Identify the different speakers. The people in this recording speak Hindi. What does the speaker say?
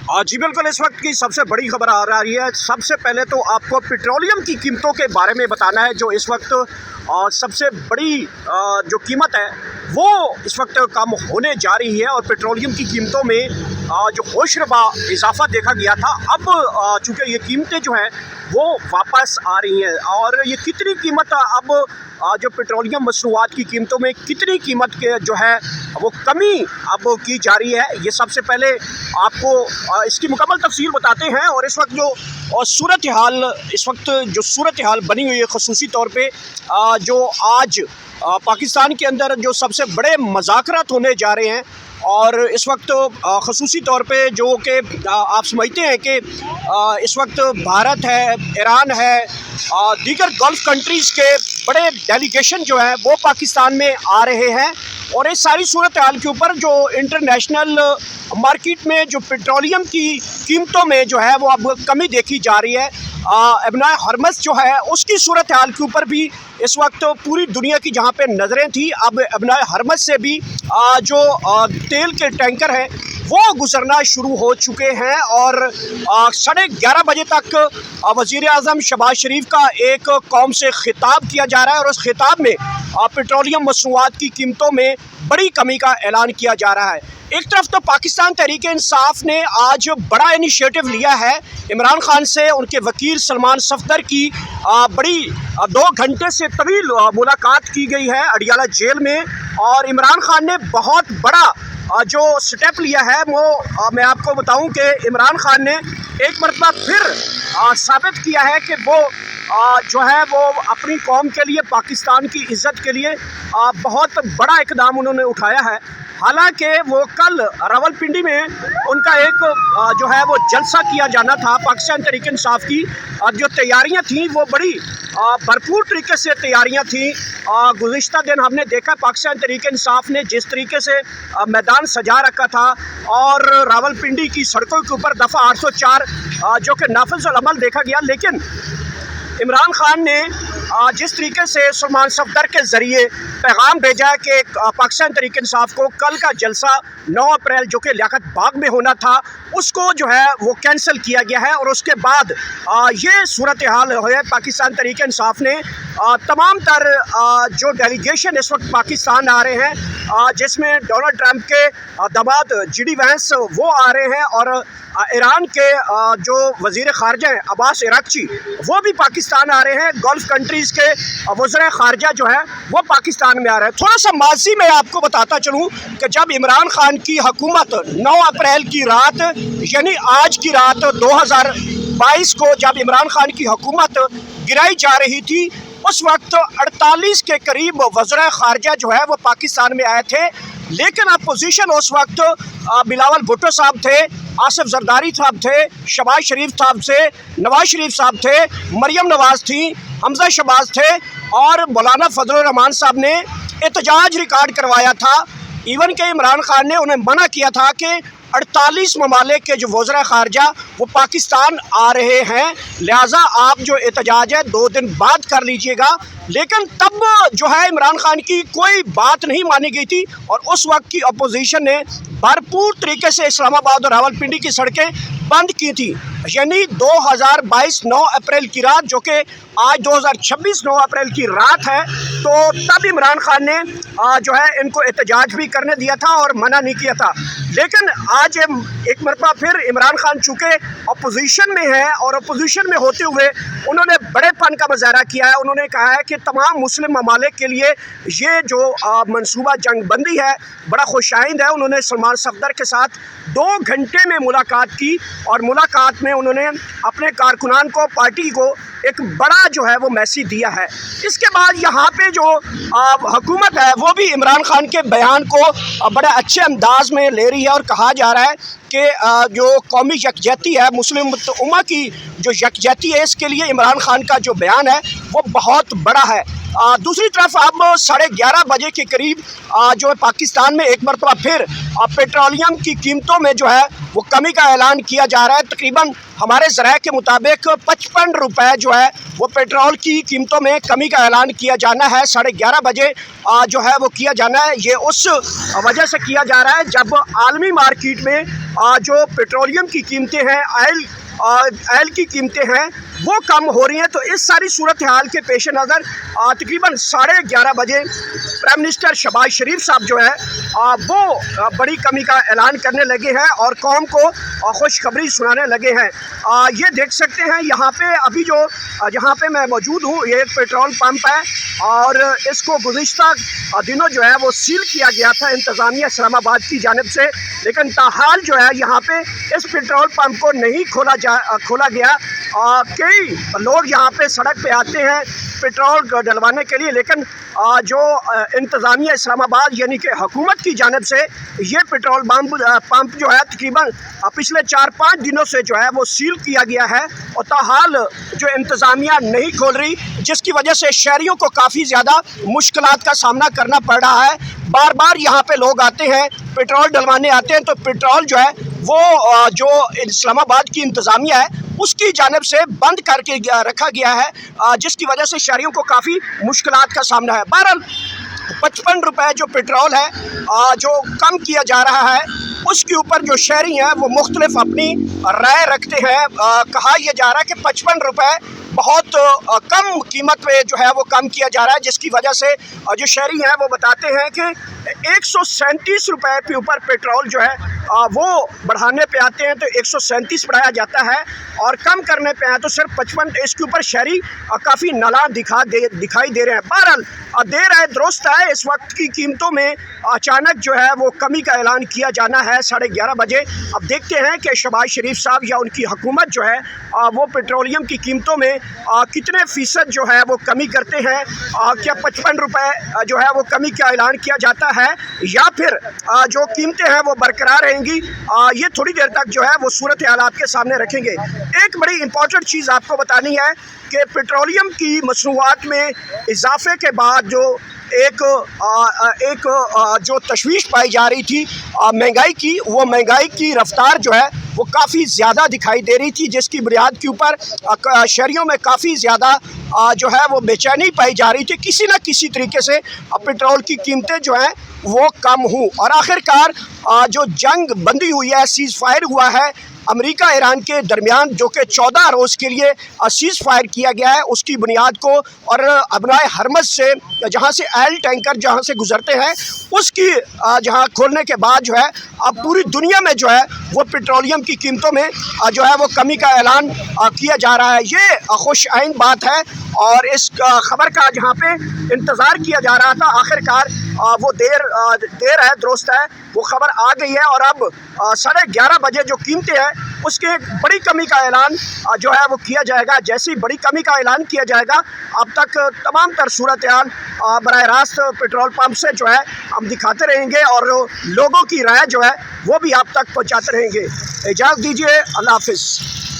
Speaker 1: जी बिल्कुल, इस वक्त की सबसे बड़ी खबर आ रही है। सबसे पहले तो आपको पेट्रोलियम की कीमतों के बारे में बताना है, जो इस वक्त सबसे बड़ी जो कीमत है वो इस वक्त कम होने जा रही है। और पेट्रोलियम की कीमतों में जो होशरबा इजाफा देखा गया था, अब चूँकि ये कीमतें जो हैं वो वापस आ रही हैं। और ये कितनी कीमत अब जो पेट्रोलियम मसनूआत की कीमतों में कितनी कीमत के जो है वो कमी अब की जा रही है, ये सबसे पहले आपको इसकी मुकम्मल तफसील बताते हैं। और इस वक्त जो सूरत हाल जो सूरत हाल बनी हुई है, ख़ुसूसी तौर पे जो आज पाकिस्तान के अंदर जो सबसे बड़े मज़ाकरात होने जा रहे हैं। और इस वक्त ख़ुसूसी तौर पे जो कि आप समझते हैं कि इस वक्त भारत है, ईरान है, दीगर गल्फ़ कंट्रीज़ के बड़े डेलीगेशन जो हैं वो पाकिस्तान में आ रहे हैं। और इस सारी सूरत हाल के ऊपर जो इंटरनेशनल मार्केट में जो पेट्रोलियम की कीमतों में जो है वो अब कमी देखी जा रही है। एबनाए हरमज़ जो है उसकी सूरत हाल के ऊपर भी इस वक्त पूरी दुनिया की जहाँ पे नज़रें थी, अब एबनाए हरमज़ से भी जो तेल के टैंकर हैं वो गुजरना शुरू हो चुके हैं। और 11:30 बजे तक वज़ीर आज़म शहबाज शरीफ का एक कौम से खिताब किया जा रहा है। और उस खिताब में पेट्रोलियम मसनूआत की कीमतों में बड़ी कमी का ऐलान किया जा रहा है। एक तरफ तो पाकिस्तान तहरीक इंसाफ ने आज बड़ा इनिशिएटिव लिया है। इमरान खान से उनके वकील सलमान सफदर की बड़ी 2 घंटे से तवील मुलाकात की गई है अडियाला जेल में। और इमरान खान ने बहुत बड़ा जो स्टेप लिया है वो मैं आपको बताऊं कि इमरान खान ने एक मरतबा फिर साबित किया है कि वो जो है वो अपनी कौम के लिए, पाकिस्तान की इज़्ज़त के लिए बहुत बड़ा इक़दाम उन्होंने उठाया है। हालांकि वो कल रावलपिंडी में उनका एक जो है वो जलसा किया जाना था। पाकिस्तान तहरीक इंसाफ की जो तैयारियां थी वो बड़ी भरपूर तरीके से तैयारियां थी। गुज़िश्ता दिन हमने देखा पाकिस्तान तहरीक इंसाफ ने जिस तरीके से मैदान सजा रखा था और रावलपिंडी की सड़कों के ऊपर दफ़ा 804 जो कि नाफिज़ अल अमल देखा गया। लेकिन इमरान खान ने जिस तरीके से सलमान सफदर के ज़रिए पैगाम भेजा है कि पाकिस्तान तहरीक इंसाफ को कल का जलसा 9 अप्रैल जो कि लियाकत बाग में होना था उसको जो है वो कैंसिल किया गया है। और उसके बाद ये सूरत हाल है। पाकिस्तान तहरीक इंसाफ ने तमाम तर जो डेलीगेशन इस वक्त पाकिस्तान आ रहे हैं, जिसमें डोनाल्ड ट्रंप के दामाद JD वैंस वो आ रहे हैं और ईरान के जो वज़ीर ख़ारजा हैं अब्बास अराग़ची वो भी पाकिस्तान आ रहे हैं। गल्फ़ कंट्रीज़ के वज़ीर ख़ारजा जो है वो पाकिस्तान में आ रहे हैं। थोड़ा सा माज़ी में आपको बताता चलूँ कि जब इमरान खान की हुकूमत 9 अप्रैल की रात यानी आज की रात 2022 को जब इमरान खान की हुकूमत गिराई जा रही थी, उस वक्त 48 के करीब वज़ीर ख़ारजा जो है वो पाकिस्तान में आए थे। लेकिन अपोजिशन उस वक्त बिलावल भुट्टो साहब थे, आसिफ जरदारी साहब थे, शहबाज शरीफ साहब थे, नवाज शरीफ साहब थे, मरियम नवाज थी, हमजा शहबाज थे और मौलाना फजल रहमान साहब ने एहतजाज रिकॉर्ड करवाया था। इवन के इमरान खान ने उन्हें मना किया था कि 48 ममालिक के जो वज़ीर ख़ारजा वो पाकिस्तान आ रहे हैं, लिहाजा आप जो एहतजाज है 2 दिन बाद कर लीजिएगा। लेकिन तब जो है इमरान खान की कोई बात नहीं मानी गई थी और उस वक्त की अपोजिशन ने भरपूर तरीके से इस्लामाबाद और रावलपिंडी की सड़कें बंद की थी। यानी 2022 9 अप्रैल की रात जो कि आज 2026 9 अप्रैल की रात है, तो तब इमरान खान ने जो है इनको एहतजाज भी करने दिया था और मना नहीं किया था। लेकिन आज एक मरतबा फिर इमरान खान चूँकि अपोजिशन में है और अपोजिशन में होते हुए उन्होंने बड़ेपन का मुजाहरा किया है। उन्होंने कहा है कि तमाम मुस्लिम ममालिक के लिए ये जो मनसूबा जंग बंदी है बड़ा खुशाइंद है। उन्होंने सलमान सफदर के साथ 2 घंटे में मुलाकात की और मुलाकात में उन्होंने अपने कारकुनान को, पार्टी को एक बड़ा जो है वो मैसेज दिया है। इसके बाद यहाँ पे जो हुकूमत है वो भी इमरान खान के बयान को बड़े अच्छे अंदाज में ले रही है और कहा जा रहा है कि जो कौमी यकजहती है, मुस्लिम उम्मा की जो यकजहती है, इसके लिए इमरान खान का जो बयान है वो बहुत बड़ा है। दूसरी तरफ अब 11:30 बजे के करीब जो है पाकिस्तान में एक मरतबा फिर पेट्रोलियम की कीमतों में जो है वो कमी का ऐलान किया जा रहा है। तकरीबन हमारे ज़राए के मुताबिक 55 रुपये जो है वो पेट्रोल की कीमतों में कमी का ऐलान किया जाना है। 11:30 बजे जो है वो किया जाना है। ये उस वजह से किया जा रहा है जब आलमी मार्केट में जो पेट्रोलियम की कीमतें हैं, ऑयल की कीमतें हैं, वो कम हो रही हैं। तो इस सारी सूरत हाल के पेश नज़र तकरीबन 11:30 बजे प्राइम मिनिस्टर शहबाज शरीफ साहब जो है वो बड़ी कमी का ऐलान करने लगे हैं और कौम को खुशखबरी सुनाने लगे हैं। ये देख सकते हैं यहाँ पे अभी जो जहाँ पे मैं मौजूद हूँ, ये एक पेट्रोल पंप है और इसको गुज़िश्ता दिनों जो है वो सील किया गया था इंतज़ामिया इस्लामाबाद की जानिब से, लेकिन ताहाल जो है यहाँ पे इस पेट्रोल पंप को नहीं खोला गया। कई लोग यहाँ पे सड़क पे आते हैं पेट्रोल डलवाने के लिए, लेकिन जो इंतज़ामिया इस्लामाबाद यानी कि हुकूमत की जानिब से ये पेट्रोल पंप जो है तकरीबन पिछले 4-5 दिनों से जो है वो सील किया गया है और ताहाल जो इंतज़ामिया नहीं खोल रही, जिसकी वजह से शहरियों को काफ़ी ज़्यादा मुश्किलात का सामना करना पड़ रहा है। बार बार यहाँ पे लोग आते हैं पेट्रोल डलवाने आते हैं, तो पेट्रोल जो है वो जो इस्लामाबाद की इंतज़ामिया है उसकी जानिब से बंद करके रखा गया है, जिसकी वजह से शहरियों को काफ़ी मुश्किलात का सामना है। बहरहाल 55 रुपये जो पेट्रोल है जो कम किया जा रहा है, उसके ऊपर जो शहरी हैं वो मुख्तलिफ अपनी राय रखते हैं। कहा यह जा रहा है कि 55 रुपये बहुत कम कीमत पे जो है वो कम किया जा रहा है, जिसकी वजह से जो शहरी हैं वो बताते हैं कि 137 रुपये के ऊपर पेट्रोल जो है वो बढ़ाने पे आते हैं तो 137 बढ़ाया जाता है और कम करने पे आए तो सिर्फ 55। इसके ऊपर शहरी काफ़ी नाराज़ दिखाई दे रहे हैं। बहरहाल देर है दुरुस्त है, इस वक्त की कीमतों में अचानक जो है वो कमी का ऐलान किया जाना है 11:30 बजे। अब देखते हैं कि शहबाज शरीफ साहब या उनकी हुकूमत जो है वो पेट्रोलियम की कीमतों में कितने फ़ीसद जो है वो कमी करते हैं। क्या 55 रुपये जो है वो कमी का ऐलान किया जाता है या फिर जो कीमतें हैं वो बरकरार रहेंगी, ये थोड़ी देर तक जो है वो सूरत हाल आपके सामने रखेंगे। एक बड़ी इंपॉर्टेंट चीज़ आपको बतानी है कि पेट्रोलियम की मसनूआत में इजाफे के बाद जो एक जो तशवीश पाई जा रही थी महंगाई की, वो महंगाई की रफ्तार जो है वो काफ़ी ज़्यादा दिखाई दे रही थी, जिसकी बुनियाद के ऊपर शहरियों में काफ़ी ज़्यादा जो है वो बेचैनी पाई जा रही थी। किसी न किसी तरीके से पेट्रोल की कीमतें जो हैं वो कम हों और आखिरकार जो जंग बंदी हुई है, सीज़ फायर हुआ है अमेरिका ईरान के दरमियान, जो कि 14 रोज़ के लिए सीज़ फायर किया गया है, उसकी बुनियाद को और अबनाए हरमज़ से जहाँ से ऑयल टैंकर जहाँ से गुजरते हैं उसकी जहाँ खोलने के बाद जो है अब पूरी दुनिया में जो है वो पेट्रोलियम की कीमतों में जो है वो कमी का ऐलान किया जा रहा है। ये खुश आइन बात है और इस खबर का जहाँ पे इंतज़ार किया जा रहा था, आखिरकार वो देर है दुरुस्त है, वो खबर आ गई है और अब 11:30 बजे जो कीमतें हैं उसके एक बड़ी कमी का ऐलान जो है वो किया जाएगा। जैसे ही बड़ी कमी का ऐलान किया जाएगा, अब तक तमाम तर सूरत हाल बराह रास्त पेट्रोल पंप से जो है हम दिखाते रहेंगे और लोगों की राय जो है वो भी आप तक पहुँचाते रहेंगे। इजाज़त दीजिए, अल्लाह हाफ़िज़।